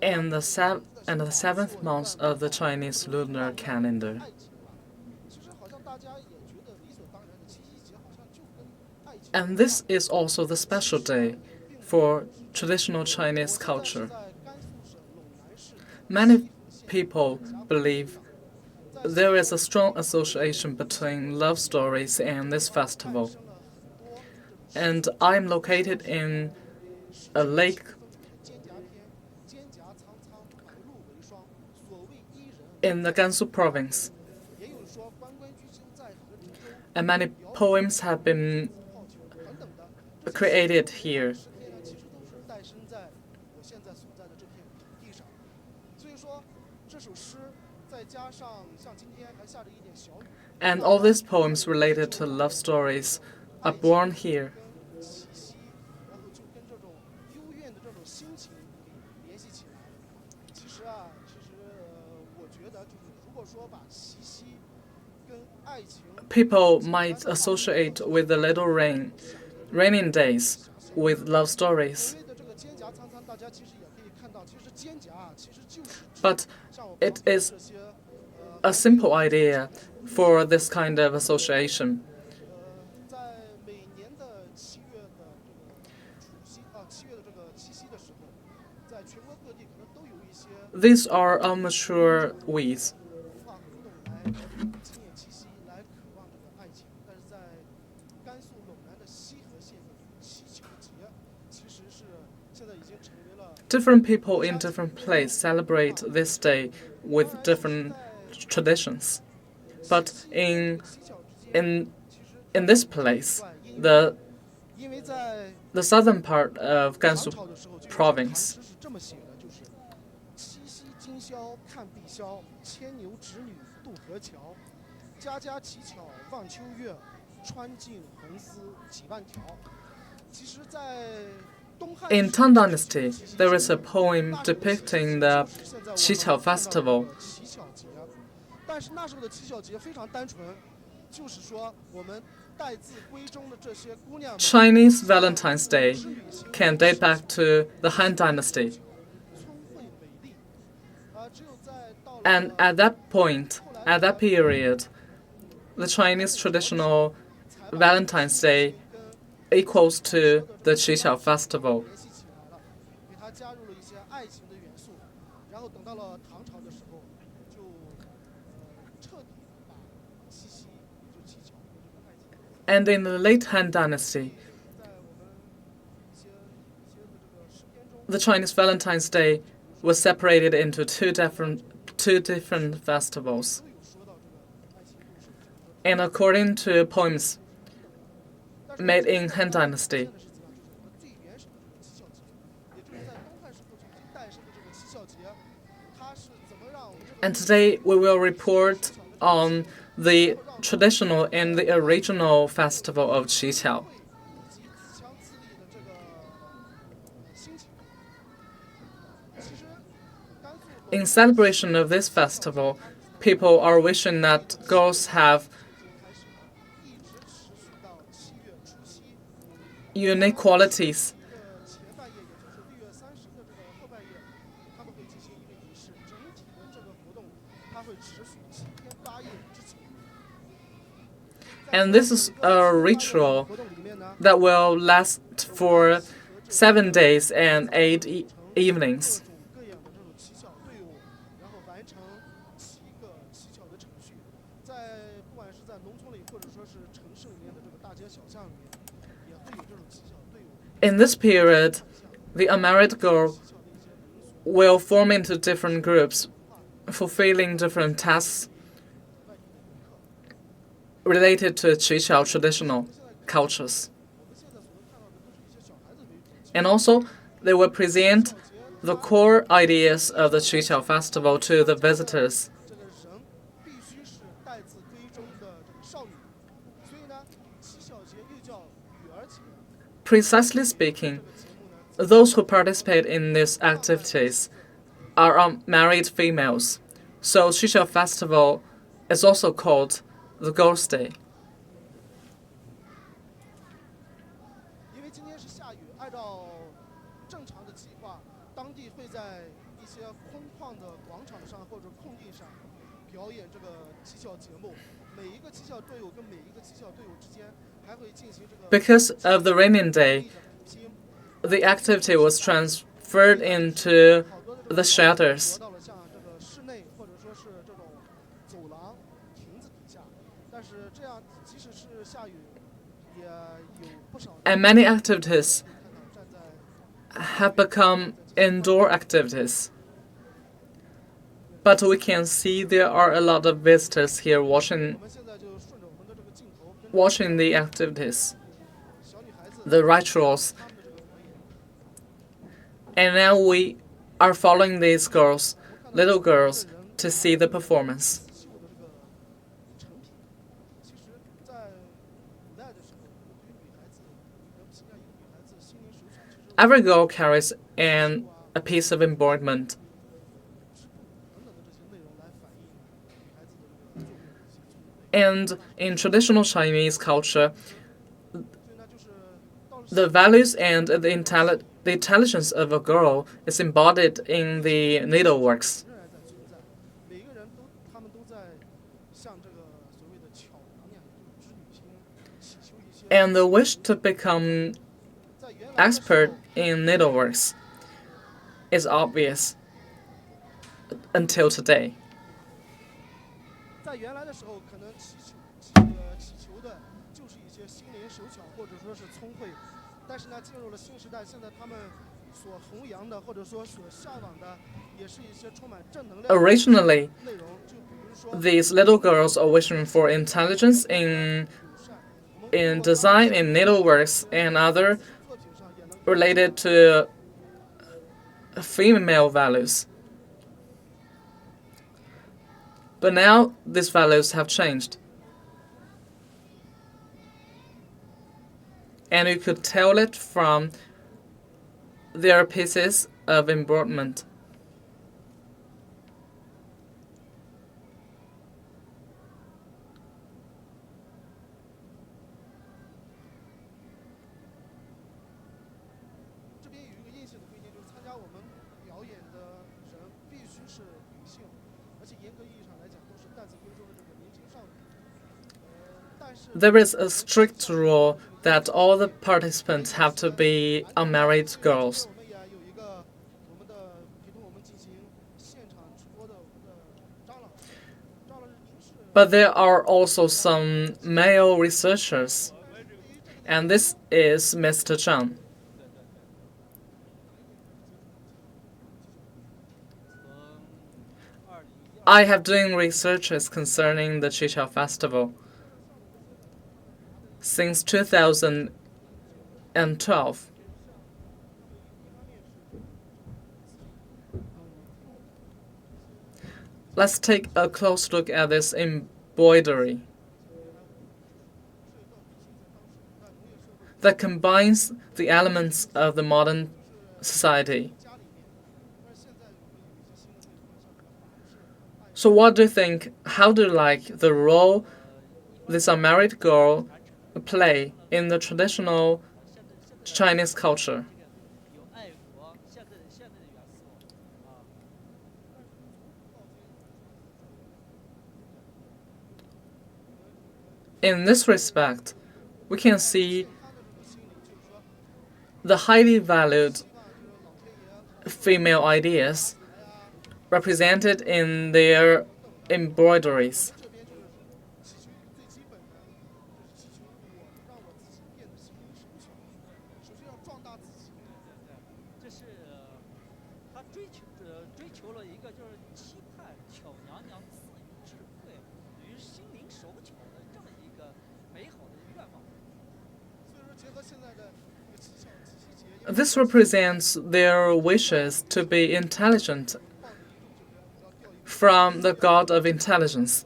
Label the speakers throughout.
Speaker 1: in the seventh month of the Chinese lunar calendar. And this is also the special day for traditional Chinese culture. Many people believe there is a strong association between love stories and this festival. And I'm located in a lake in the Gansu Province. And many poems have been created here. And all these poems related to love stories are born here. People might associate with the little raining days with love stories. But it is a simple idea for this kind of association. These are immature weeds. Different people in different places celebrate this day with different traditions. But in this place, the southern part of Gansu Province, in Tang Dynasty, there is a poem depicting the Qixi Festival. Chinese Valentine's Day can date back to the Han Dynasty. And at that point, at that period, the Chinese traditional Valentine's Day equals to the Qixi Festival. And in the late Han Dynasty, the Chinese Valentine's Day was separated into two different festivals. And according to poems made in Han Dynasty, and today we will report on the traditional and the original festival of Qiqiao. In celebration of this festival, people are wishing that girls have unique qualities. And this is a ritual that will last for 7 days and 8 evenings. In this period, the unmarried girl will form into different groups, fulfilling different tasks related to Qiqiao traditional cultures. And also, they will present the core ideas of the Qiqiao festival to the visitors. Precisely speaking, those who participate in these activities are unmarried females, so Qiqiao festival is also called the Girls' Day.
Speaker 2: 一些空旷的广场上或者空地上表演这个乞巧节目。每一个乞巧队友跟每一个乞巧队友之间还会进行这个
Speaker 1: Because of the raining day, the activity was transferred into the shelters.
Speaker 2: 到了像这个室内或者说是这种走廊、亭子底下，但是这样即使是下雨，也有不少。
Speaker 1: And many activities have become indoor activities. But we can see there are a lot of visitors here watching the activities, the rituals. And now we are following these girls, little girls, to see the performance. Every girl carries a piece of embroiderment. And in traditional Chinese culture, the values and the intelligence of a girl is embodied in the needleworks. And the wish to become expert in needleworks is obvious until today.
Speaker 2: 在原来的时候，可能祈求的就是一些心灵手巧，或者说是聪慧。但是呢，进入了新时代，现在他们所弘扬的，或者说所向往的，也是一些充满正能量的
Speaker 1: Originally,
Speaker 2: 内容。就比如说
Speaker 1: these little girls are wishing for intelligence in design, in needleworks, and other related to female values. But now these values have changed. And you could tell it from their pieces of embroiderment.
Speaker 2: There is a strict rule that all the participants have to be unmarried girls.
Speaker 1: But there are also some male researchers, and this is Mr. Zhang. I have doing researches concerning the Qixi Festival since 2012. Let's take a close look at this embroidery that combines the elements of the modern society. So what do you think? How do you like the role this unmarried girl play in the traditional Chinese culture? In this respect, we can see the highly valued female ideas represented in their embroideries. This represents their wishes to be intelligent from the god of intelligence.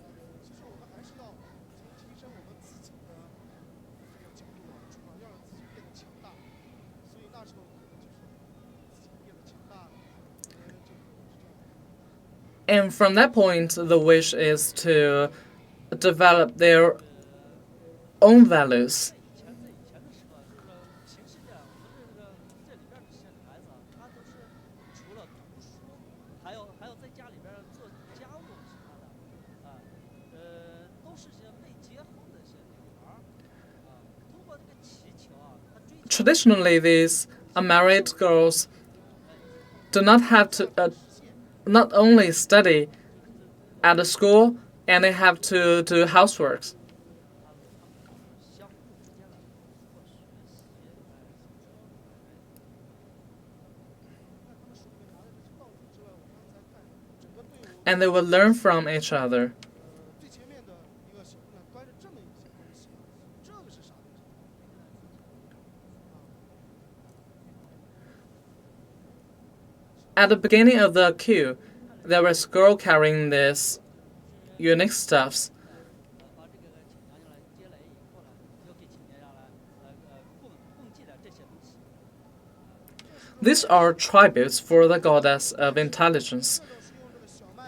Speaker 1: And from that point, the wish is to develop their own values. traditionally, these married girls do not have to not only study at the school, and they have to do houseworks. And they will learn from each other. At the beginning of the queue, there was a girl carrying this unique stuffs. These are tributes for the goddess of intelligence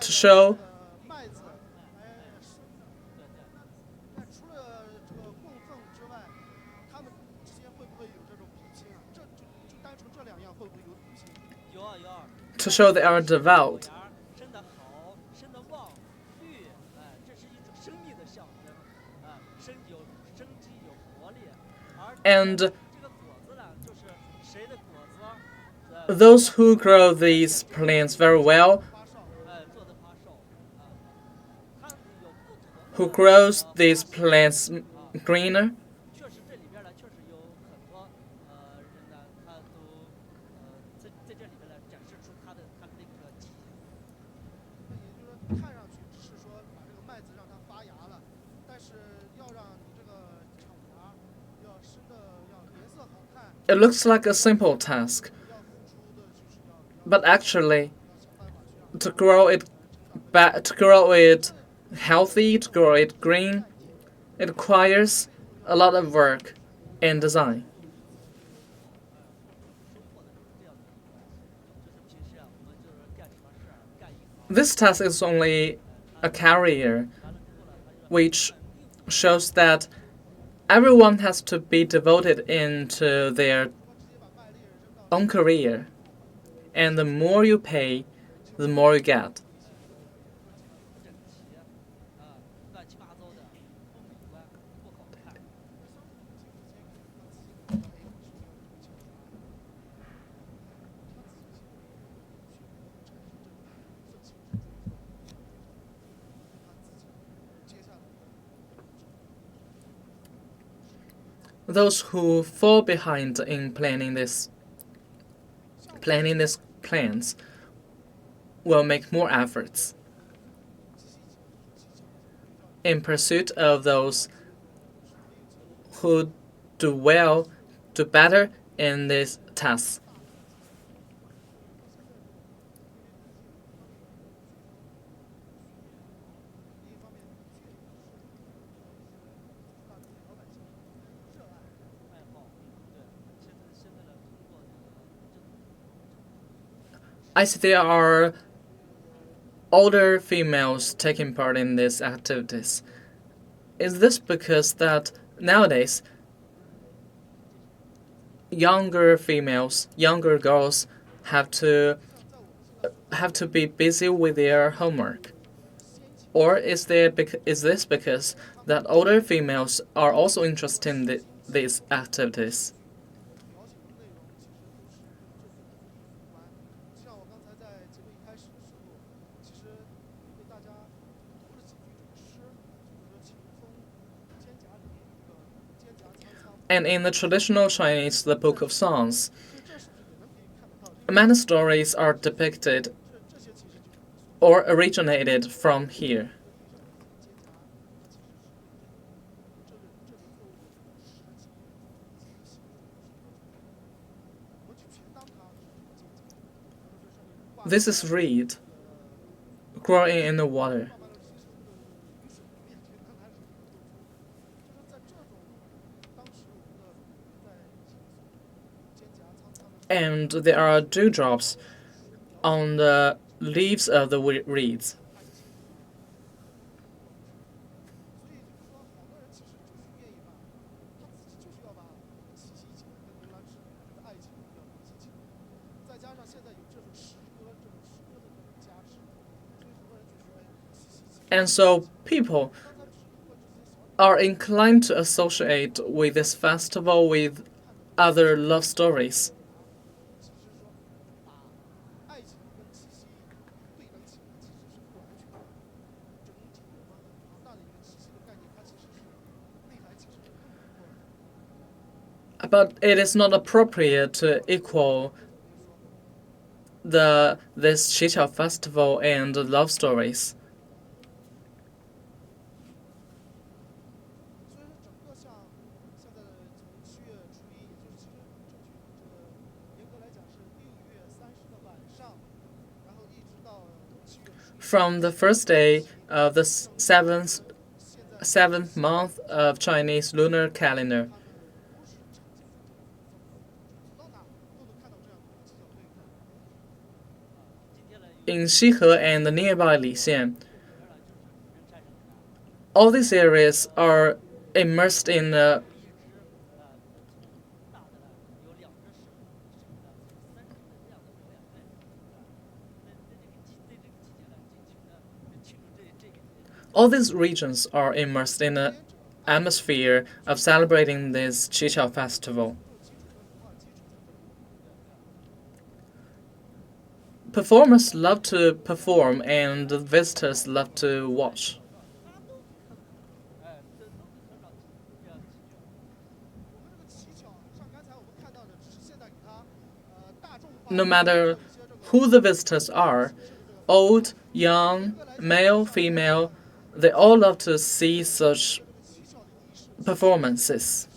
Speaker 1: to show they are devout. And those who grow these plants very well, who grows these plants greener, it looks like a simple task. But actually, to grow it healthy, to grow it green, it requires a lot of work and design. This task is only a career, which shows that everyone has to be devoted into their own career. And the more you pay, the more you get. Those who fall behind in planning these plans will make more efforts in pursuit of those who do better in these tasks. I see there are older females taking part in these activities. Is this because that nowadays younger girls have to be busy with their homework? Or is this because that older females are also interested in these activities? And in the traditional Chinese, the Book of Songs, many stories are depicted or originated from here. This is reed growing in the water. And there are dewdrops on the leaves of the reeds. And so people are inclined to associate with this festival with other love stories.
Speaker 2: 其实说把爱情跟气息对等起来，其实是不完全的。整体有个很庞大的一个气息的概念，它其实是内涵其实是更广阔的。
Speaker 1: But it is not appropriate to equal this Xihe Festival and love stories.
Speaker 2: 所以说，整个像现在从7月初1，也就是其实正确这个严格来讲是6月30的晚上，然后一直到7月初1。
Speaker 1: From the first day of the seventh month of Chinese lunar calendar,
Speaker 2: 他们都是呈现出这样的一个状态，走到哪都能看到这样的乞巧队伍。
Speaker 1: in Xihe and the nearby Lixian, all these areas are immersed in a all these regions are immersed in an atmosphere of celebrating this Qiqiao festival. Performers love to perform and visitors love to watch. No matter who the visitors are, old, young, male, female, they all love to see such performances.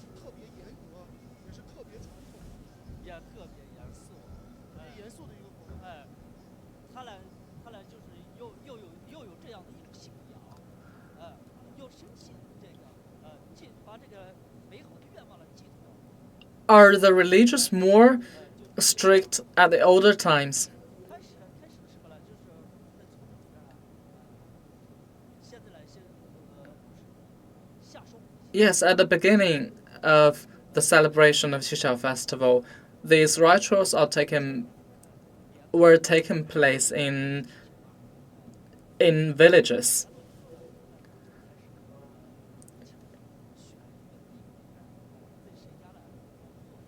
Speaker 1: Are the religious more strict at the older times? Yes, at the beginning of the celebration of Xixiao Festival, these rituals were taking place in villages.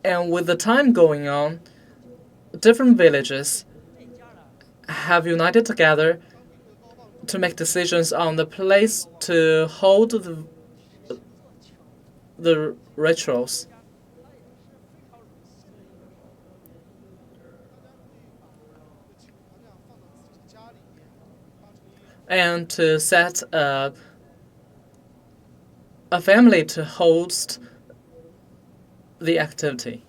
Speaker 1: And with the time going on, different villages have united together to make decisions on the place to hold the rituals. And to set a family to host the activity.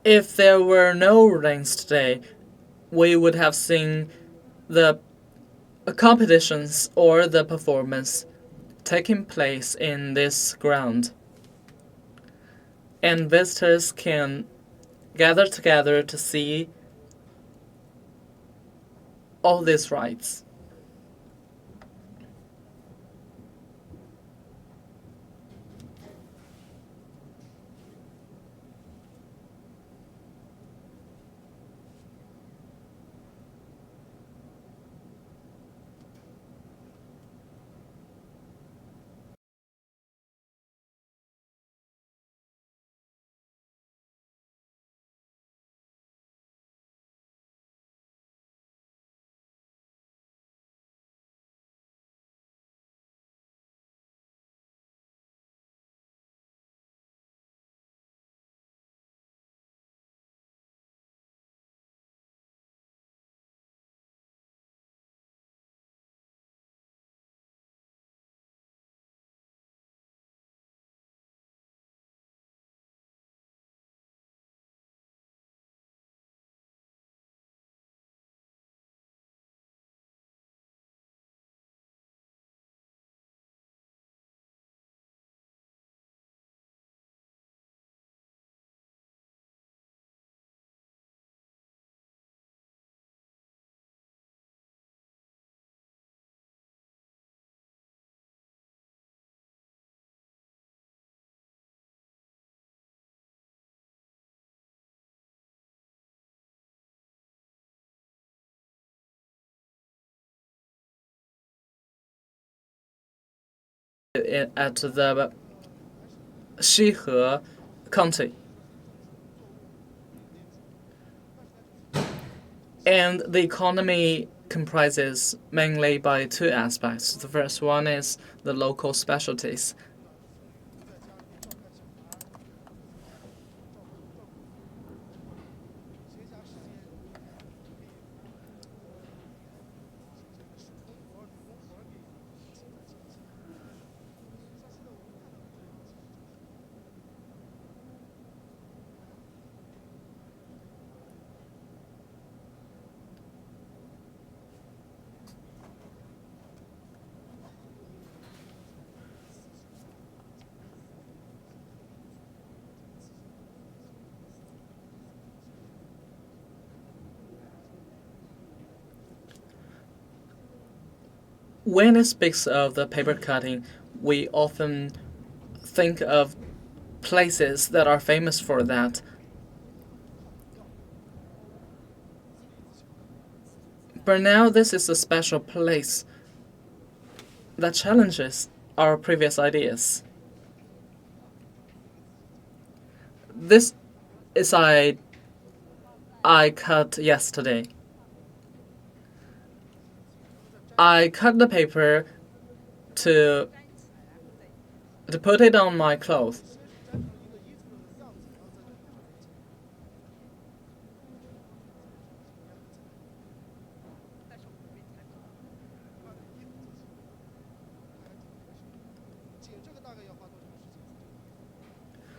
Speaker 1: If there were no rains today, we would have seen the competitions or the performance taking place in this ground. And visitors can gather together to see all these rites. at the Xihe County. And the economy comprises mainly by two aspects. The first one is the local specialties. When it speaks of the paper cutting, we often think of places that are famous for that. But now this is a special place that challenges our previous ideas. This is I cut yesterday. I cut the paper to put it on my clothes.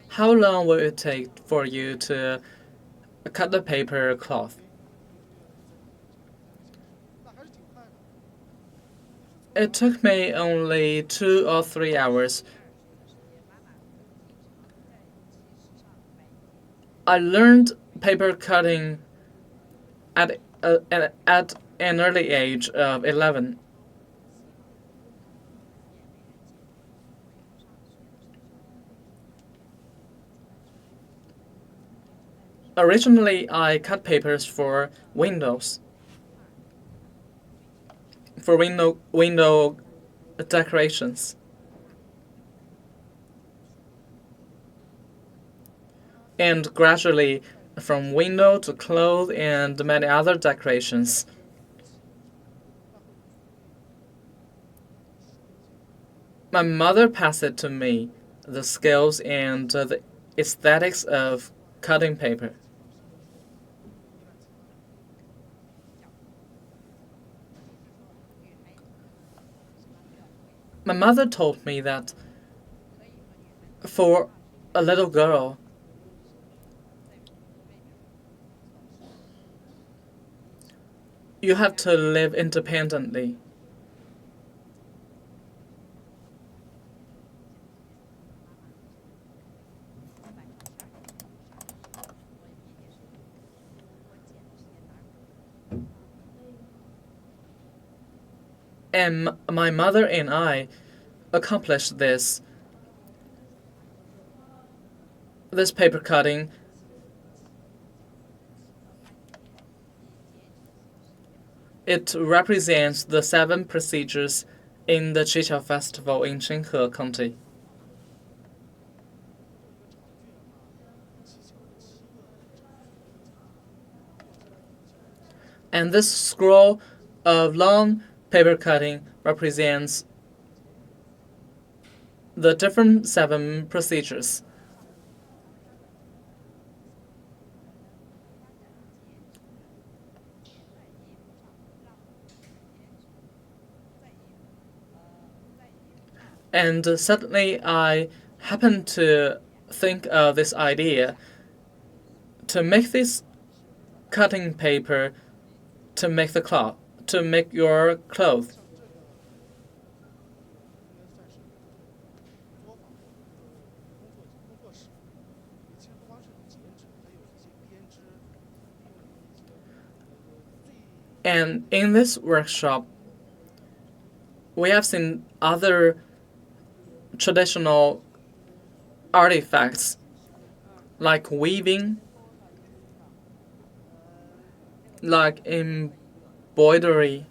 Speaker 1: How long will it take for you to cut the paper cloth? It took me only 2 or 3 hours. I learned paper cutting at an early age of 11. Originally, I cut papers for windows, for window decorations. And gradually, from window to clothes and many other decorations. My mother passed it to me, the skills and the aesthetics of cutting paper. My mother told me that for a little girl, you have to live independently. And my mother and I accomplished this paper cutting. It represents the 7 procedures in the Qixi Festival in Xihe County. And this scroll of long paper cutting represents the different 7 procedures. And suddenly I happened to think of this idea to make this cutting paper to make the cloth, to make your clothes. And in this workshop, we have seen other traditional artifacts like weaving, like embroidery.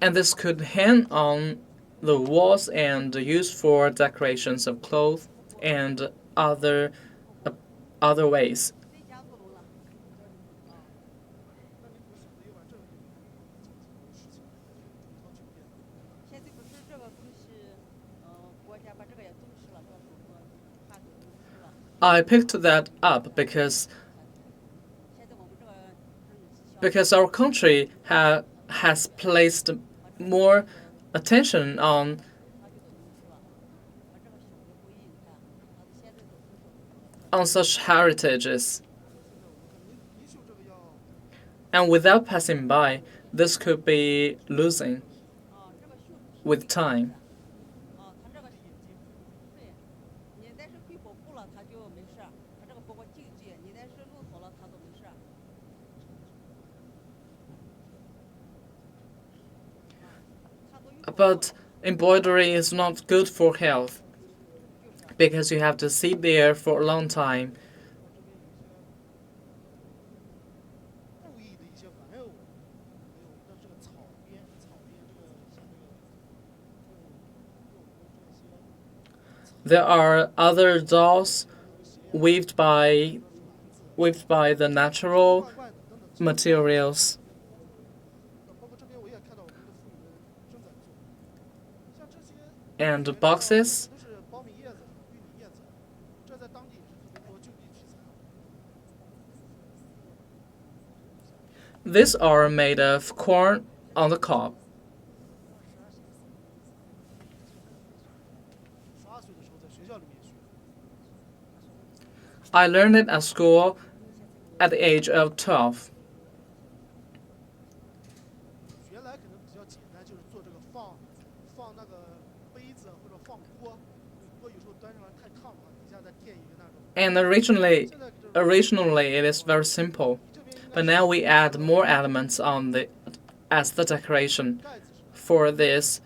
Speaker 1: And this could hang on the walls and used for decorations of clothes and uh, other ways.
Speaker 2: 那你不舍得又把这个给事情好久变。
Speaker 3: 现在不是这个东西，国家把这个也重视了，这个手工汉族重视了。
Speaker 1: I picked that up because our country has placed more attention on such heritages. And without passing by, this could be losing with time. But embroidery is not good for health because you have to sit there for a long time.
Speaker 2: 布艺的一些玩偶，还有的这个草编，这个像这个
Speaker 1: There are other dolls weaved by the natural
Speaker 2: 罐罐的等等，
Speaker 1: materials.
Speaker 2: 包括这边我也看到我们的妇女们正在做，像这些
Speaker 1: And boxes.
Speaker 2: 都是苞米叶子、玉米叶子，这在当地也是特别多就地取材。
Speaker 1: These are made of corn on the cob.
Speaker 2: 12岁的时候在学校里面学，
Speaker 1: I learned it at school at the age of 12.
Speaker 2: 原来可能比较简单，就是做这个放那个杯子或者放锅，锅有时候端上来太烫了，底下再垫一个那种。
Speaker 1: And
Speaker 2: 现在这
Speaker 1: originally it is very simple,
Speaker 2: 这边应
Speaker 1: but
Speaker 2: 该
Speaker 1: now we add more elements as the decoration
Speaker 2: 盖子是，
Speaker 1: for this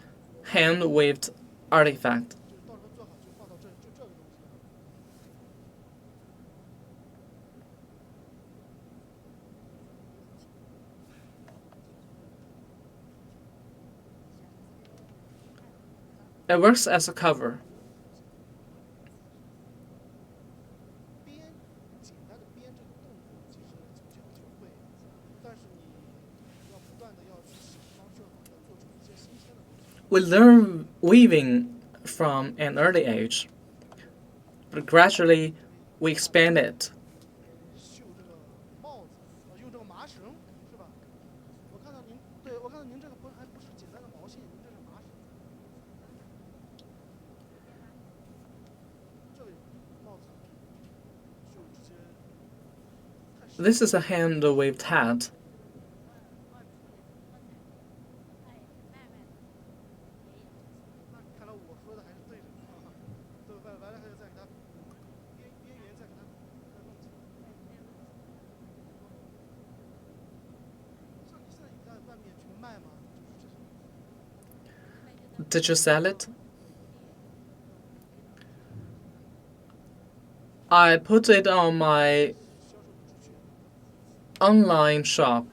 Speaker 1: hand-weaved artifact.
Speaker 2: 就是到时候做好就放到这个东西。
Speaker 1: It works as a cover.
Speaker 2: 编，简单的编这个动作，其实从小就会，但是你要不断的要去想方设法的做出一些新鲜的东西。
Speaker 1: We learn weaving from an early age, but gradually we expand it.
Speaker 2: 绣这个帽子，用这个麻绳，是吧？我看到您，对，我看到您这个还不是简单的毛线，您这是麻绳。这个帽子，绣这些。
Speaker 1: This is a hand-weaved hat.
Speaker 2: 看来我说的还是对的，对，完了还要再给它边缘再给它弄起来。像你现在有在外面去卖吗？就是这些。
Speaker 1: Did you sell it? I put it on my
Speaker 2: 销售不出去。
Speaker 1: online shop.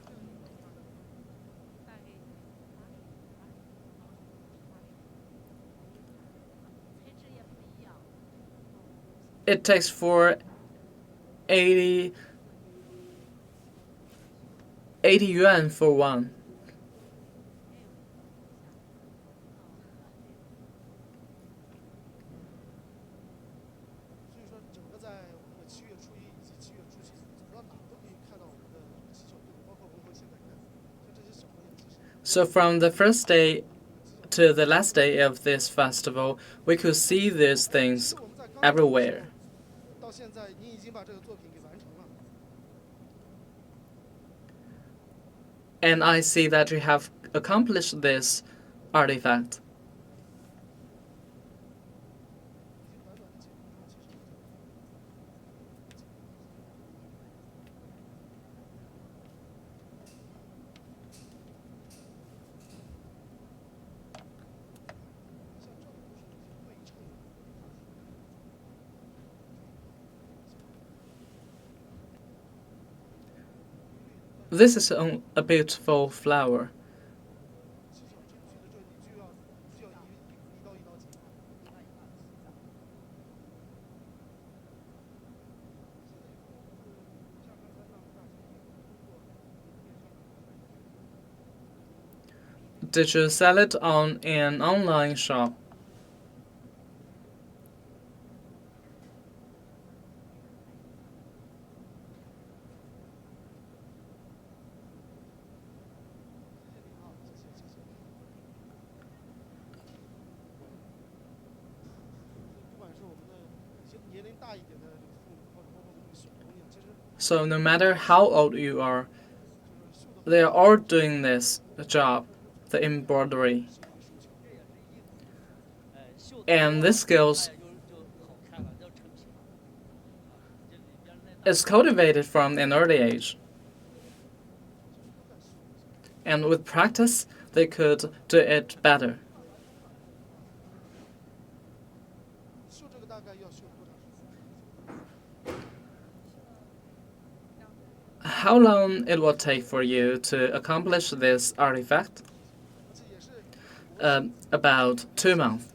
Speaker 1: It takes for 80 yuan for one.
Speaker 2: 所以说，整个在我们的7月初1以及7月初7，走到哪都可以看到我们的乞巧队伍，包括我们现在看，像这些小朋友，其实
Speaker 1: So from the first day to the last day of this festival, we could see these things
Speaker 2: 我们在刚
Speaker 1: everywhere.
Speaker 2: 到现在，您已经把这个作品给完成了。
Speaker 1: And I see that you have accomplished this artifact.
Speaker 2: 已经短短的几分钟，其实。
Speaker 1: This is a beautiful flower. Did you sell it on an online shop? So no matter how old you are, they are all doing this job, the embroidery. And this skills is cultivated from an early age. And with practice, they could do it better. How long it will take for you to accomplish this artifact? About 2 months.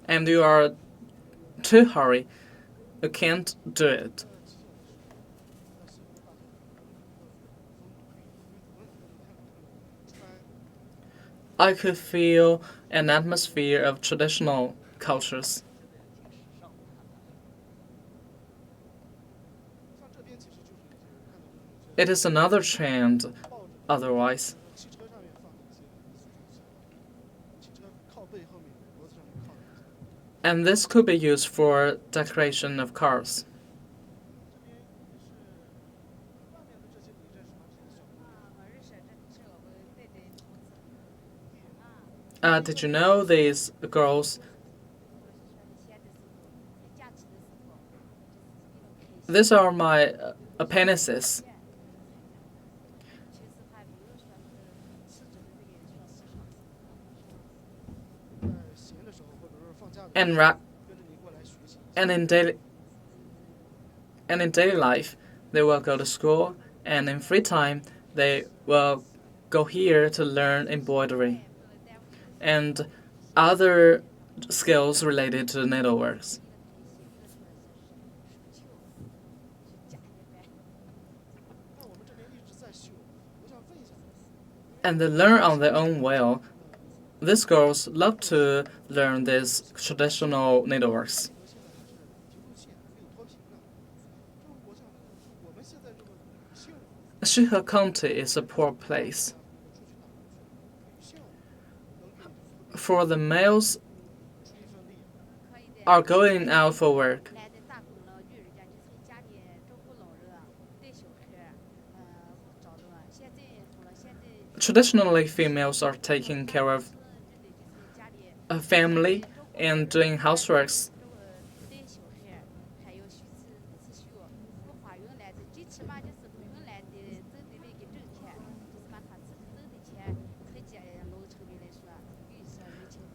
Speaker 1: And you are too hurry, you can't do it. I could feel an atmosphere of traditional cultures. It is another trend otherwise. And this could be used for decoration of cars. Did you know these girls? These are my appendices. And in daily life, they will go to school, and in free time, they will go here to learn embroidery and other skills related to needleworks. And they learn on their own will. These girls love to learn these traditional needleworks. Xihe County is a poor place. For the males are going out for work. Traditionally, females are taking care of a family and doing houseworks.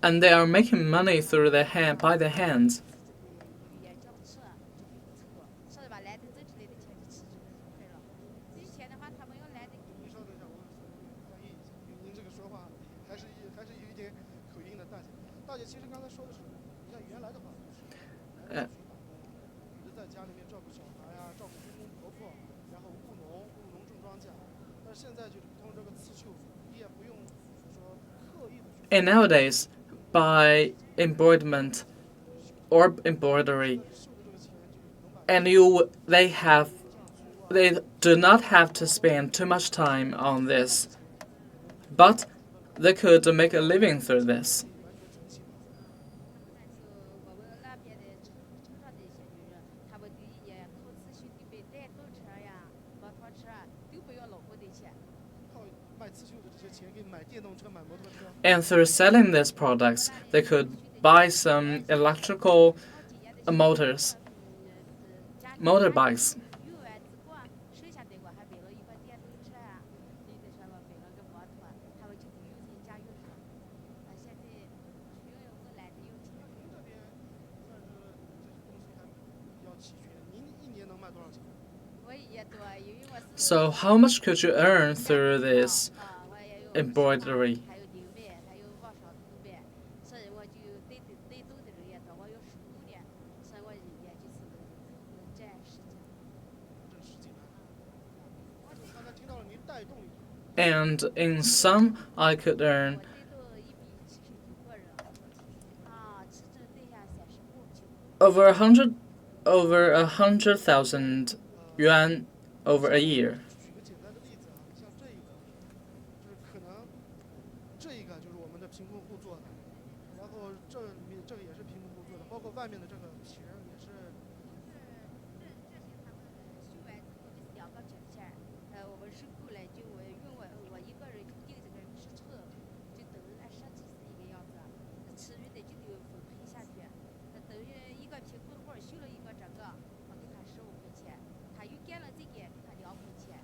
Speaker 1: And they are making money through their by their hands. And nowadays, by embroiderment or embroidery, and they do not have to spend too much time on this, but they could make a living through this. And through selling these products, they could buy some electrical motorbikes. So how much could you earn through this embroidery? and in some I could earn
Speaker 3: 我这都一比79个人啊，持证对象35就
Speaker 1: over 100,000 yuan over a year.
Speaker 2: 举个简单的例子啊，像这一个，就是可能这一个就是我们的贫困户做的，然后这里面这个也是贫困户做的，包括外面的这个皮儿也是。
Speaker 3: 这些他们修完之后就是2个卷件儿，我们是过来就我一个人定这个尺寸，就等于按设计是一个样子，其余的就得分配下去。等于一个贫困户修了一个这个，我给他15块钱，他又干了这个给他2块钱，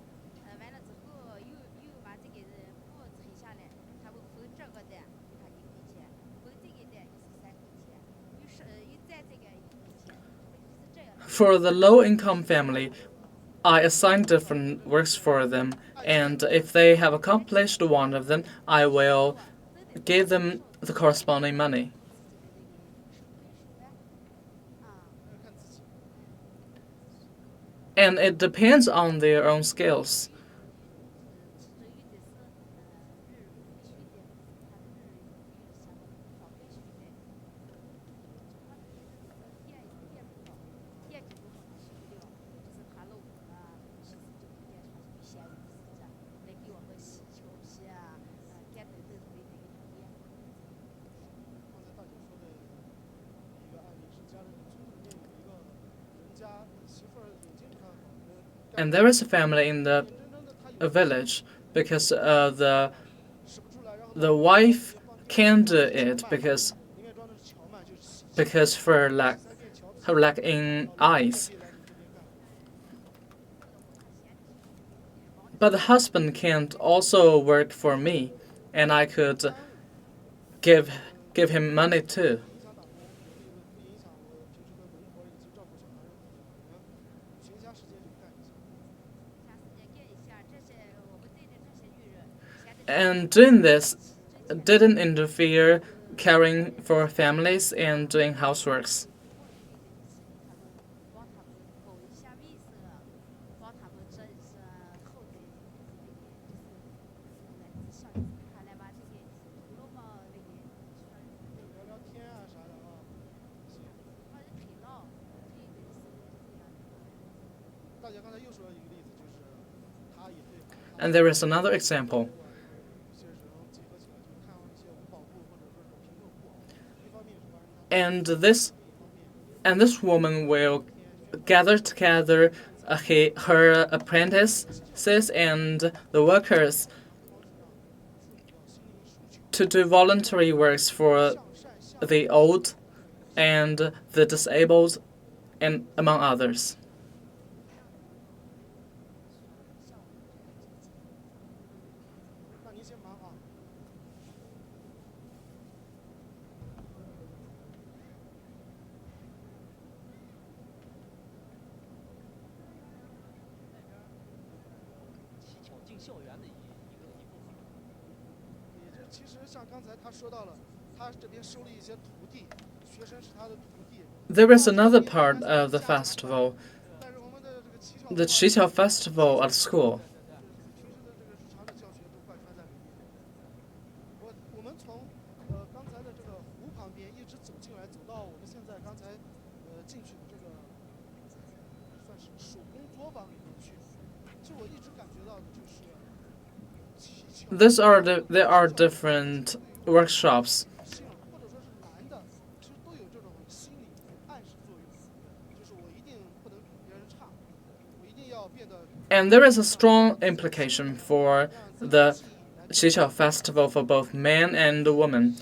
Speaker 3: 完了之后又把这个布裁下来，他们分这个的给他1块钱，分这个的也是3块钱，又再这个1块钱，就是这样的。
Speaker 1: For the low-income family, I assign different works for them, and if they have accomplished one of them, I will give them the corresponding money.
Speaker 2: 看自己。
Speaker 1: And it depends on their own skills.
Speaker 2: 刚才大姐说的一个案例是家里村里面有一个人家媳妇儿眼睛不太好，
Speaker 1: And there is a family in the
Speaker 2: 眼睁睁的他有
Speaker 1: village because
Speaker 2: 使不出来，然后
Speaker 1: the wife can't do it because
Speaker 2: 应该装的是荞麦，就是洗
Speaker 1: because for lack
Speaker 2: 3片荞
Speaker 1: her lack in eyes.
Speaker 2: 来你这边干。
Speaker 1: But the husband can't also work for me, and I could give him money too.
Speaker 2: 影响打工，不影响我平时的农活以及照顾小孩儿，可能闲暇时间就干一下。
Speaker 1: And doing this didn't interfere caring for families and doing houseworks.
Speaker 3: 帮他们搞一下卫生，帮他们这是后台就是像看来吧，这个老嘛那个
Speaker 2: 聊聊天啊啥的啊。行，
Speaker 3: 把人陪了，这个是这样的。
Speaker 2: 大姐刚才又说了一个例子，就是她也对。
Speaker 1: And there is another example.
Speaker 2: 有些时候结合起来，就是看一些无保护或者说是贫困户，一方面是帮人家，
Speaker 1: And this woman will gather together her apprentices and the workers to do voluntary works for
Speaker 2: 向善向
Speaker 1: the old and the disabled, and among others.
Speaker 2: 那您先忙啊。
Speaker 4: 乞巧进校园的一部分。
Speaker 2: 也就其实像刚才他说到了，他这边收了一些徒弟，学生是他的徒弟。
Speaker 1: There is another part of the festival,
Speaker 2: 但是我们的这个乞巧
Speaker 1: the Qixi Festival at school.
Speaker 2: 平时的这个日常的教学都贯穿在里面。我们从刚才的这个湖旁边一直走进来，走到我们现在刚才进去的这个算是手工作坊里面去。其实我一直感觉到的就是乞巧
Speaker 1: There are different workshops,
Speaker 2: 性或者说是男的，其实都有这种心理暗示作用，就是我一定不能比别人差，我一定要变得
Speaker 1: and there is a strong implication for the Xihe Festival for both men and women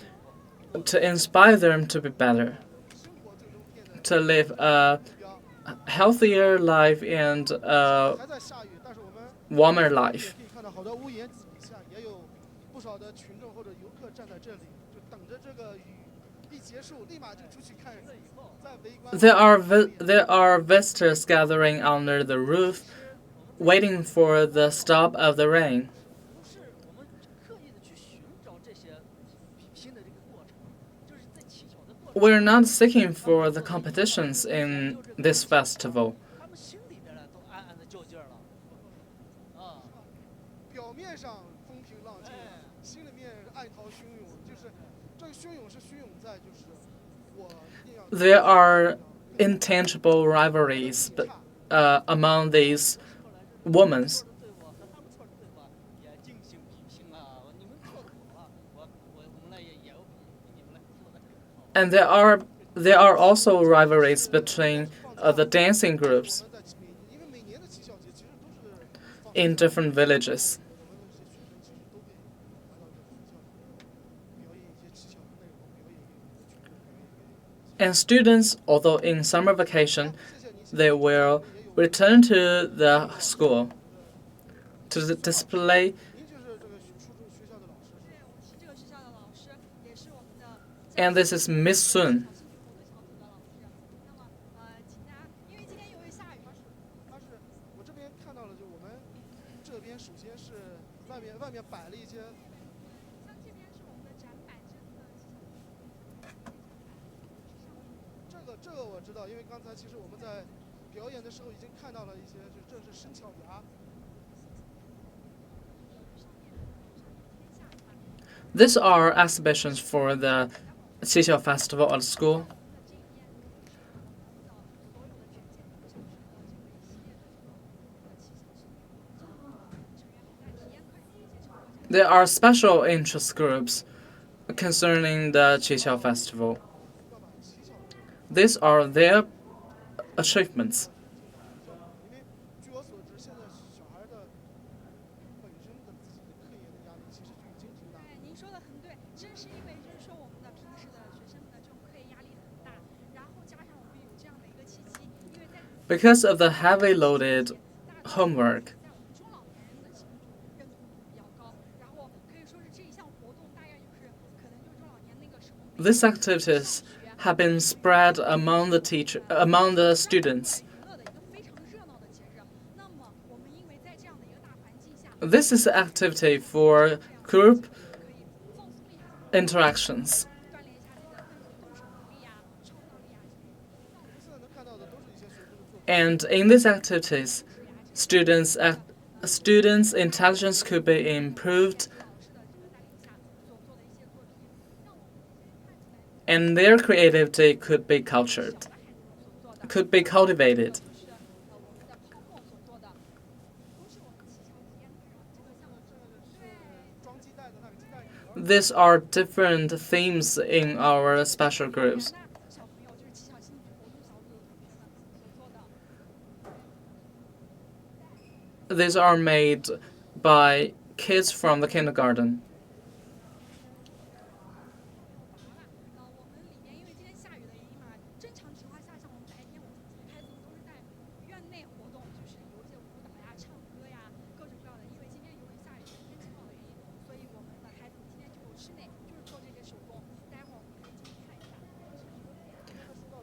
Speaker 1: to inspire them to be better,
Speaker 2: 生活最终变得
Speaker 1: to live a
Speaker 2: 目标。
Speaker 1: healthier life and a
Speaker 2: 还在下雨，但是我们
Speaker 1: warmer
Speaker 2: 也
Speaker 1: life.
Speaker 2: 可以看到好多屋檐底下也有不少的群众或者游客站在这里，就等着这个雨一结束，立马就出去看，再围观。
Speaker 1: There are visitors gathering under the roof, waiting for the stop of the rain.
Speaker 4: 不是我们刻意的去寻找这些比拼的这个过程，就是在乞巧的过程。
Speaker 1: We're not seeking for the competitions in this festival.
Speaker 4: 他们心里边呢都暗暗的较劲儿了，啊，
Speaker 2: 表上风平浪静，心里面爱涛汹涌，就是这个汹涌是汹涌在就是我一定要。
Speaker 1: There are intangible rivalries among these women.
Speaker 4: 错的对我和他们错的对我也进行比拼啊，你们做的好啊，我们来也要比你们来做的更好。
Speaker 1: And there are also rivalries between the dancing groups
Speaker 2: 因为每年的乞巧节其实都是
Speaker 1: in different villages.
Speaker 2: 我们的这些学生其实都会来到这个学校里面表演一些乞巧的内容，表演一个表演
Speaker 1: And students, although in summer vacation,
Speaker 2: 谢谢您。
Speaker 1: they will return to the school to display.
Speaker 2: 您就是这个初中学校的老师。
Speaker 5: 对，我是这个学校的老师，也是我们的。
Speaker 1: And this is Miss Sun.
Speaker 5: 小幸福的小组的老师。那么请大家，因为今天由于下雨，
Speaker 2: 他是我这边看到了，就我们这边首先是外面摆了一些。
Speaker 5: 像这边是我们的展板，
Speaker 2: 这个我知道，因为刚才其实我们在表演的时候已经看到了一些，就这是生巧牙。
Speaker 1: These are exhibitions for the Qixi Festival at school. There are special interest groups concerning the Qixi Festival. These are their achievements.
Speaker 2: 因为据我所知，现在小孩的本身的自己的课业的压力其实就已经挺大。
Speaker 5: 对，您说的很对，正是因为就是说我们的平时的学生们的这种课业压力很大，然后加上我们有这样的一个契机，因为在
Speaker 1: Because of the heavy loaded homework,
Speaker 5: 在我们中老年人的心中认同度比较高，然后可以说是这一项活动大概就是可能就是中老年那个时候。
Speaker 1: these activities have been spread among the students. This is an activity for group interactions.
Speaker 5: 锻炼一下这个动手能力呀、创造力呀。
Speaker 2: 我们现在能看到的都是一些学生的作品。
Speaker 1: And in these activities, students' intelligence could be improved and their creativity could be cultivated.
Speaker 2: 这个是我们的泡沫所做的，都是我们乞巧体验这个是装鸡蛋的那个鸡蛋壳。
Speaker 1: These are different themes in our special groups.
Speaker 5: 小朋友就是乞巧心理活动小组的同学们所做的。
Speaker 1: These are made by kids from the kindergarten.
Speaker 5: 我们里面因为今天下雨的原因嘛，正常情况下，像我们白天我们孩子们都是在院内活动，就是有一些舞蹈呀、唱歌呀，各种各样的。因为今天由于下雨，天气不好的原因，所以我们的孩子们今天就室内就是做这些手工。待会儿我们可以进去看一下。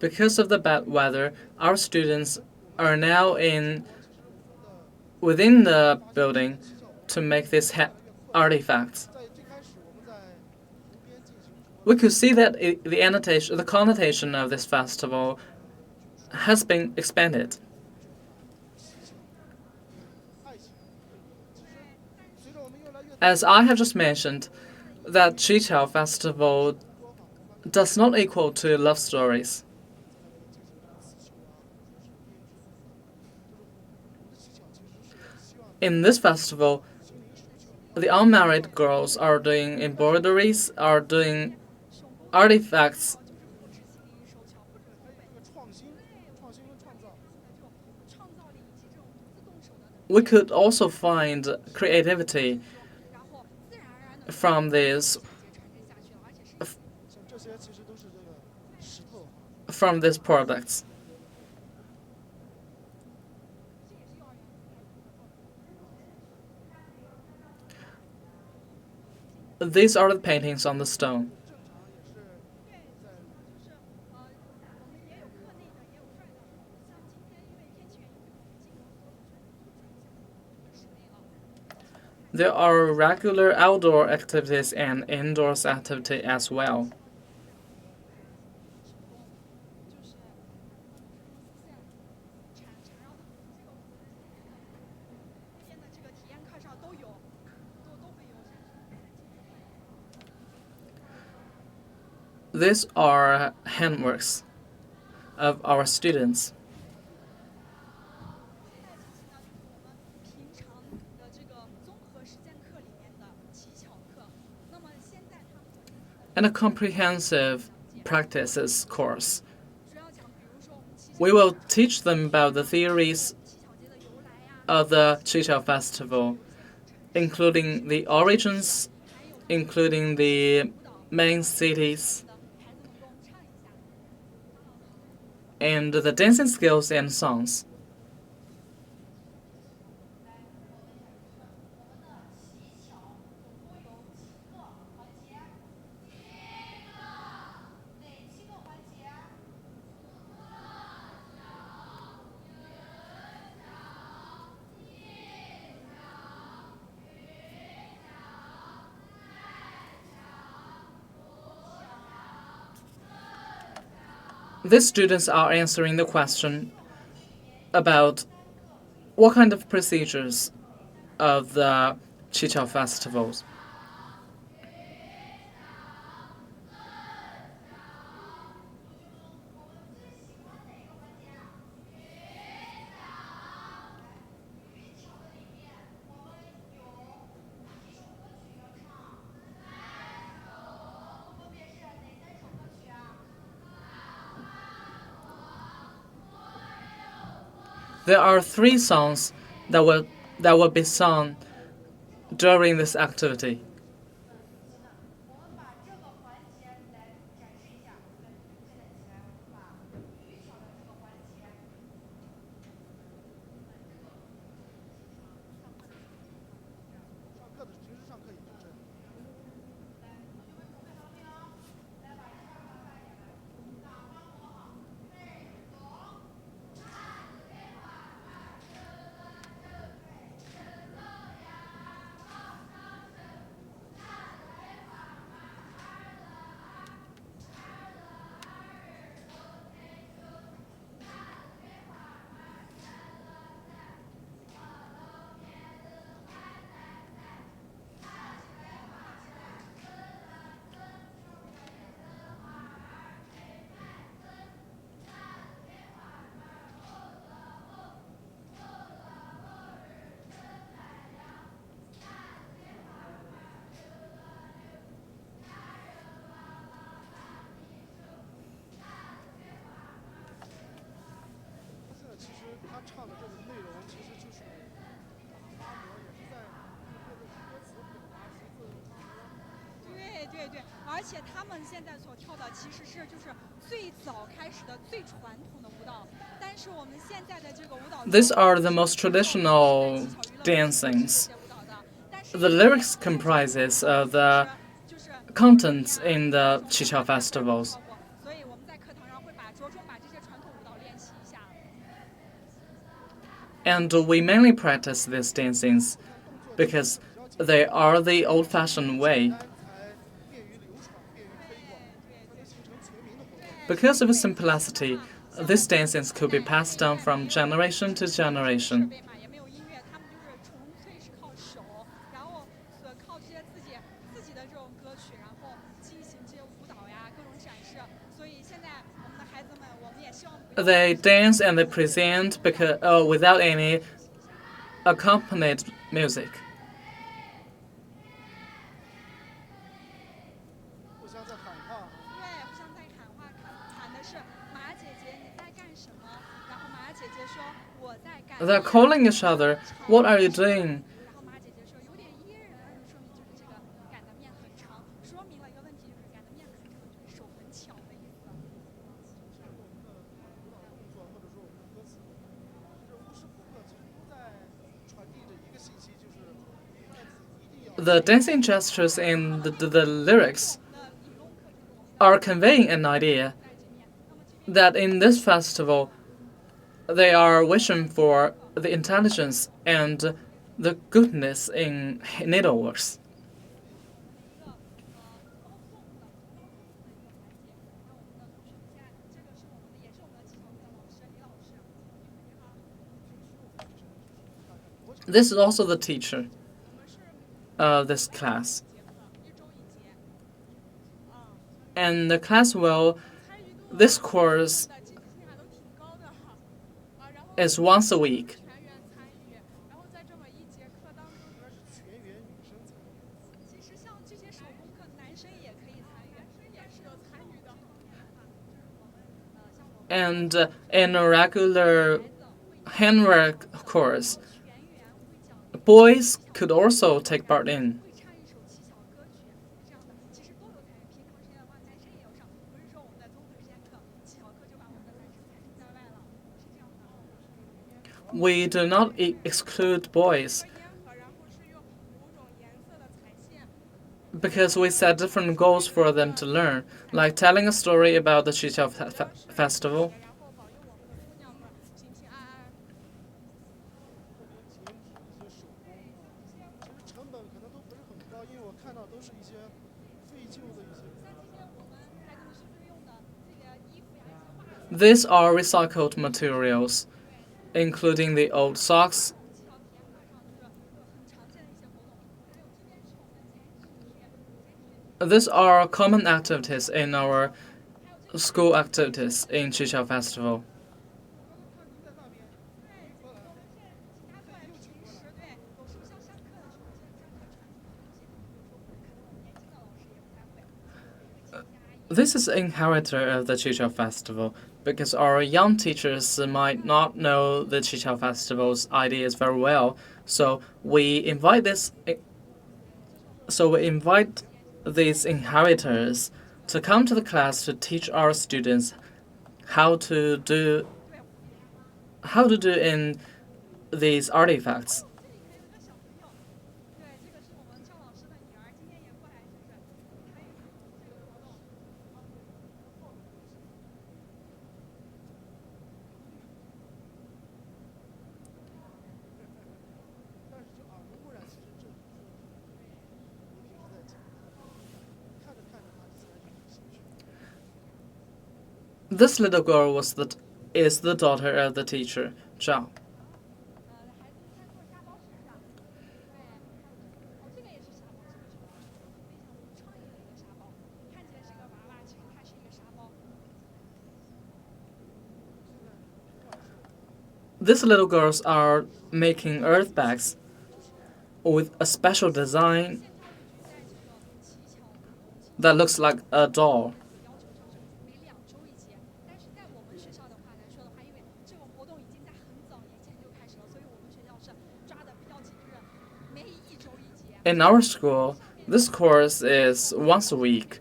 Speaker 1: Because of the bad weather, our students are now within the building to make these artifacts.
Speaker 2: 在最开始我们在湖边进行。
Speaker 1: We could see that the connotation of this festival has been expanded.
Speaker 2: 爱情。其实随着我们越来越
Speaker 1: As I have just mentioned, that Qixi Festival does not equal to love stories. In this festival, the unmarried girls are doing embroideries, are doing artifacts,
Speaker 2: 这个创新跟创造。
Speaker 5: 创造力以及这种独自动手的，
Speaker 1: we could also find creativity
Speaker 5: 然后自然而然的
Speaker 1: from these
Speaker 5: 传承下去了，而且是。
Speaker 2: 像这些其实都是这个石头。
Speaker 1: from these products. These are the paintings on the stone.
Speaker 2: 正常也是在。
Speaker 5: 就是我们也有课内的，也有外的。像今天因为天气原因，我们进行了所有的室内了。
Speaker 1: There are regular outdoor activities and indoors activity as well.
Speaker 5: 就是缠绕的这个那边的这个体验课上都有，
Speaker 1: These are handworks of our students.
Speaker 5: 平常的这个综合实践课里面的技巧课，那么现在他们
Speaker 1: And a comprehensive practices course.
Speaker 5: 主要讲，比如说我们七巧
Speaker 1: We will teach them about the theories
Speaker 5: 七巧节的由来呀，
Speaker 1: of the Qixi Festival, including the origins, including the main cities,
Speaker 5: 孩子们跟我们唱一下。
Speaker 1: and the dancing skills and songs. 'These students are answering the question about what kind of procedures of the Qixi festivals. There are 3 songs that will be sung during this activity.
Speaker 3: 我们把这个环节来展示一下，我们现在起来，我们把语巧的这个环节。
Speaker 2: 上课的平时上课也就是。现在其实他唱的这个内容，其实就是八模，也是在用这个歌词表达其字八模。
Speaker 5: 对对对，而且他们现在所跳的其实是就是最早开始的最传统的舞蹈，但是我们现在的这个舞蹈
Speaker 1: These are the most traditional dancings. The lyrics comprises of the
Speaker 5: 就是
Speaker 1: contents in the Qixi festivals.
Speaker 5: 所以我们在课堂上会着重把这些传统舞蹈练习一下。
Speaker 1: And we mainly practice these dancings because they are the old-fashioned way.
Speaker 2: 才便于流传，便于推广，才能形成全民的活动。
Speaker 1: Because of its simplicity, these dancings could be passed down from generation to generation.
Speaker 5: 设备嘛也没有音乐，他们就是纯粹是靠手，然后靠这些自己的这种歌曲，然后进行这些舞蹈呀各种展示。所以现在我们的孩子们，我们也希望不要
Speaker 1: They dance and they present because without any accompanied music.
Speaker 2: 互相在喊话。
Speaker 5: 对，互相在喊话，喊的是马姐姐你在干什么？然后马姐姐说我在干。
Speaker 1: They're calling each other, "What are you doing?"
Speaker 5: 然后马姐姐说有点噎人，说明就是这个擀的面很长，说明了一个问题，就是擀的面很长，就是手很巧的意思。
Speaker 2: 像我们的舞蹈动作，或者说我们的歌词，就是无时不刻其实都在传递着一个信息，就是女孩子一定要。
Speaker 1: The dancing gestures and the lyrics are conveying an idea that in this festival they are wishing for the intelligence and the goodness in needleworks.
Speaker 5: 高颂的这个是我们的，也是我们的技巧课老师李老师。你好。
Speaker 1: This is also the teacher of this class. and the class will. This course is once a week. And in a regular handwork course, boys could also take part in. We do not exclude boys because we set different goals for them to learn, like telling a story about the Qixi Festival. These are recycled materials, including the old socks. These are common activities in our school activities in Qixi Festival. This is inheritor of the Qixi Festival because our young teachers might not know the Qixi Festival's ideas very well. So we invite these inheritors to come to the class to teach our students how to do in these artifacts. This little girl is the daughter of the teacher, Zhao. These little girls are making earth bags with a special design that looks like a doll. In our school, this course is once a week.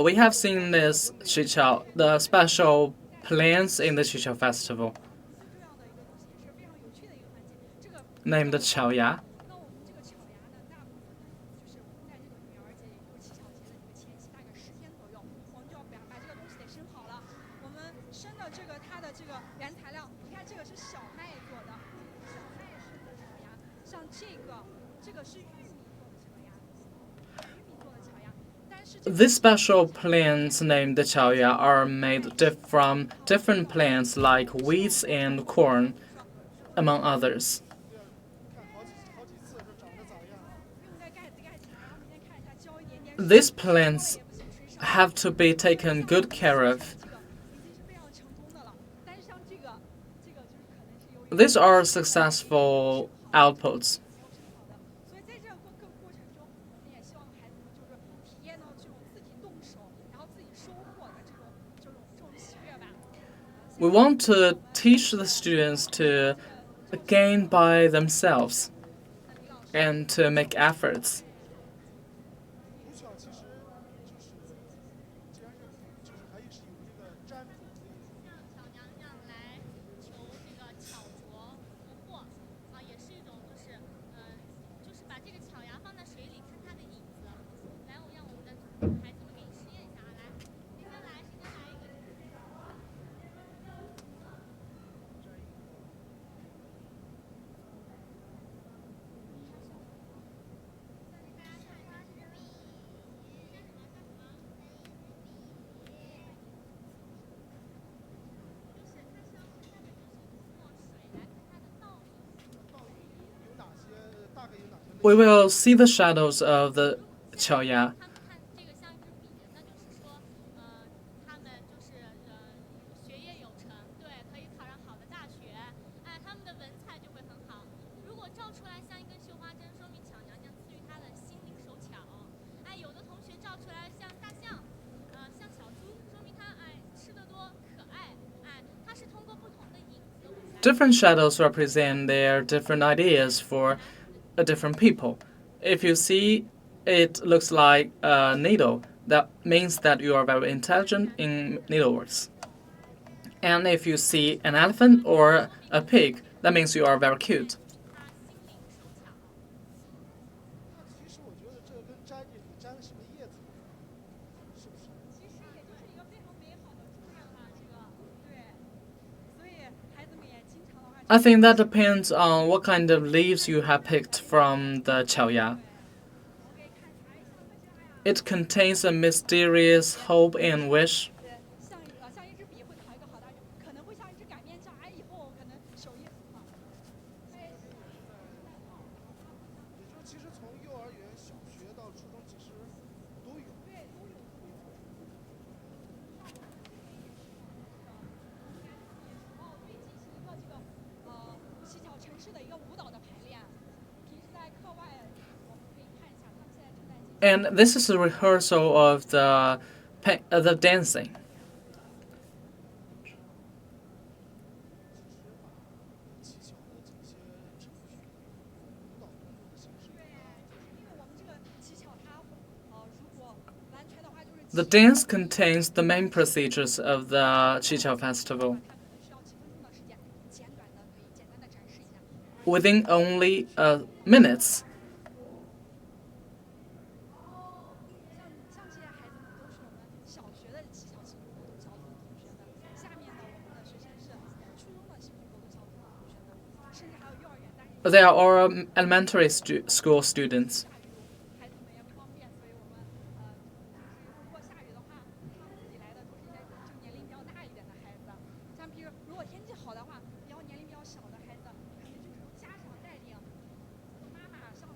Speaker 1: We have seen this the special plants in the Qixi Festival, named Qiaoya. These special plants named Qiaoya are made from different plants like wheat and corn, among others. These plants have to be taken good care of. These are successful outputs. We want to teach the students to gain by themselves and to make efforts. we will see the shadows of the 巧牙.
Speaker 6: 他们看这个像一支笔，那就是说，他们就是学业有成，对，可以考上好的大学，哎，他们的文采就会很好。如果照出来像一根绣花针，说明巧娘娘赐予她的心灵手巧。哎，有的同学照出来像大象，像小猪，说明他吃得多可爱。哎，它是通过不同的影子。
Speaker 1: Different shadows represent their different ideas for different people. If you see it looks like a needle, that means that you are very intelligent in needleworks. And if you see an elephant or a pig, that means you are very cute.
Speaker 2: 那其实我觉得这跟摘这里摘的是个叶子，是不是？
Speaker 5: 其实也就是一个非常美好的祝愿吧，这个对，所以孩子们也经常的话。
Speaker 1: I think that depends on what kind of leaves you have picked from the 巧牙. It contains a mysterious hope and wish.
Speaker 5: 像一支笔会考一个好大学，可能会像一支擀面杖，哎，以后可能手艺很好。
Speaker 2: 也就是其实从幼儿园、小学到初中，其实都有。
Speaker 5: 对，都有。对，进行一个这个乞巧城市的一个舞蹈的排练。平时在课外我们可以看一下，他们现在正在进行。
Speaker 1: And this is a rehearsal of the dancing.
Speaker 2: 技巧的这些程序、舞蹈动作的形式。
Speaker 5: 对，因为我们这个乞巧它如果完全的话就是。
Speaker 1: The dance contains the main procedures of the Qixi Festival.
Speaker 5: 它可能需要几分钟的时间，简短的可以简单的展示一下。
Speaker 1: Within only minutes.
Speaker 5: 像这些孩子们都是我们小学的乞巧幸福活动小组同学的，下面呢我们的学生是初中的幸福活动小组同学的，甚至还有幼儿园，但是
Speaker 1: They are all elementary school students.
Speaker 5: 孩子们也不方便，所以我们就是如果下雨的话，他们自己来的都是一些就年龄比较大一点的孩子，像比如如果天气好的话，比较年龄比较小的孩子，可能就是由家长带领，妈妈像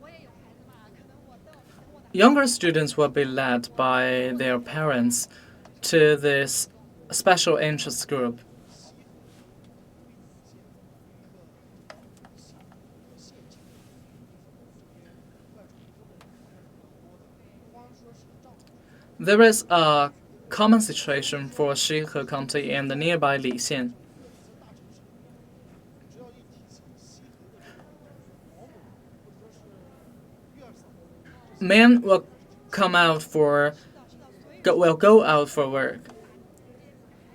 Speaker 5: 我也有孩子嘛，可能我的。
Speaker 1: Younger students will be led by their parents to this special interest group.
Speaker 2: 光说是照顾。
Speaker 1: There is a common situation for Xihe County and the nearby Li Xian.
Speaker 2: 只要一提起西河的保姆或者说是月嫂，
Speaker 1: Men will come out for will go out for work,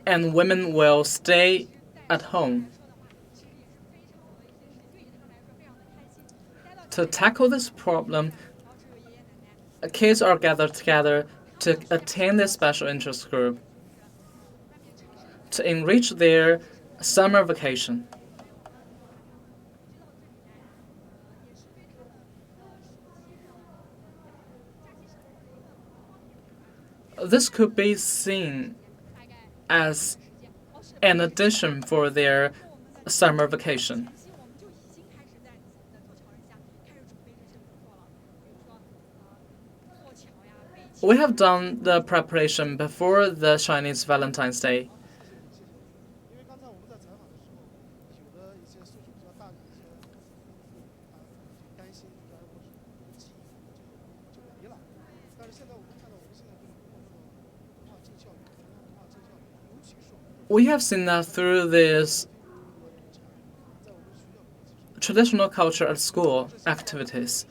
Speaker 1: and women will stay at home. To tackle this problem, kids are gathered together to attend this special interest group to enrich their summer vacation. This could be seen as an addition for their summer vacation. We have done the preparation before the Chinese Valentine's Day.
Speaker 2: 因为刚才我们在采访的时候，有的一些岁数比较大的一些担心，觉得我是记忆就没了。但是现在我们看到，我们现在这个通过这种文化进校园、文化进校园，尤其是我们
Speaker 1: We have seen that through this
Speaker 2: 在我们学校里面，其实
Speaker 1: traditional culture at school activities.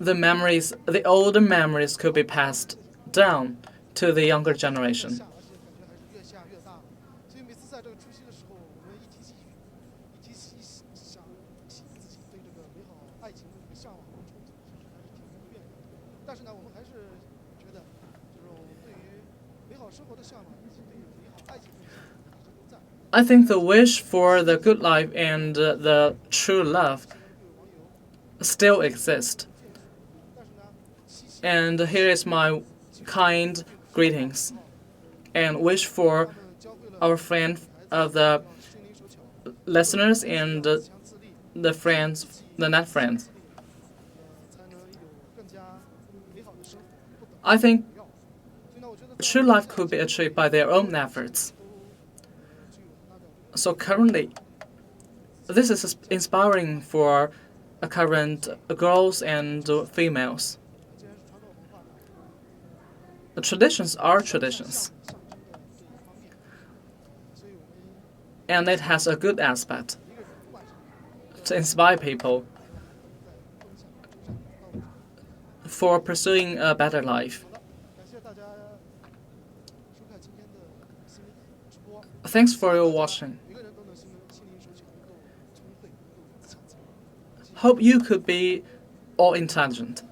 Speaker 1: The memories, the older memories could be passed down to the younger generation.
Speaker 2: 下，而且感觉还是越下越大了。所以每次在这个除夕的时候，我们一提起想起自己对这个美好爱情的这个向往和憧憬，其实还是挺多怨的。但是呢，我们还是觉得，这种对于美好生活的向往以及对于美好爱情的向往，一直都在。
Speaker 1: I think the wish for the good life and the true love
Speaker 2: 各位网友，
Speaker 1: still exist.
Speaker 2: 但是呢，七夕
Speaker 1: And here is my kind greetings and wish for
Speaker 2: 教会了
Speaker 1: our friend of the
Speaker 2: 心灵手巧，
Speaker 1: listeners and
Speaker 2: 强自立，
Speaker 1: the net friends.
Speaker 2: 才能有更加美好的生活。
Speaker 1: I think
Speaker 2: 所以呢，我觉得
Speaker 1: true life could be achieved by their own efforts.
Speaker 2: 都具有很大的
Speaker 1: So currently, this is inspiring for current girls and females.
Speaker 2: 既然是传统文化呢，
Speaker 1: The traditions are traditions,
Speaker 2: 象征的这一方面，所以我们
Speaker 1: and it has a good aspect
Speaker 2: 一个人不管是
Speaker 1: to inspire people
Speaker 2: 在分享成长的道路上。
Speaker 1: for pursuing a better life.
Speaker 2: 好的，感谢大家收看今天的新闻直播。
Speaker 1: Thanks for your watching.
Speaker 2: 每个人都能心灵手巧，能够聪慧，能够强健。
Speaker 1: Hope you could be all intelligent.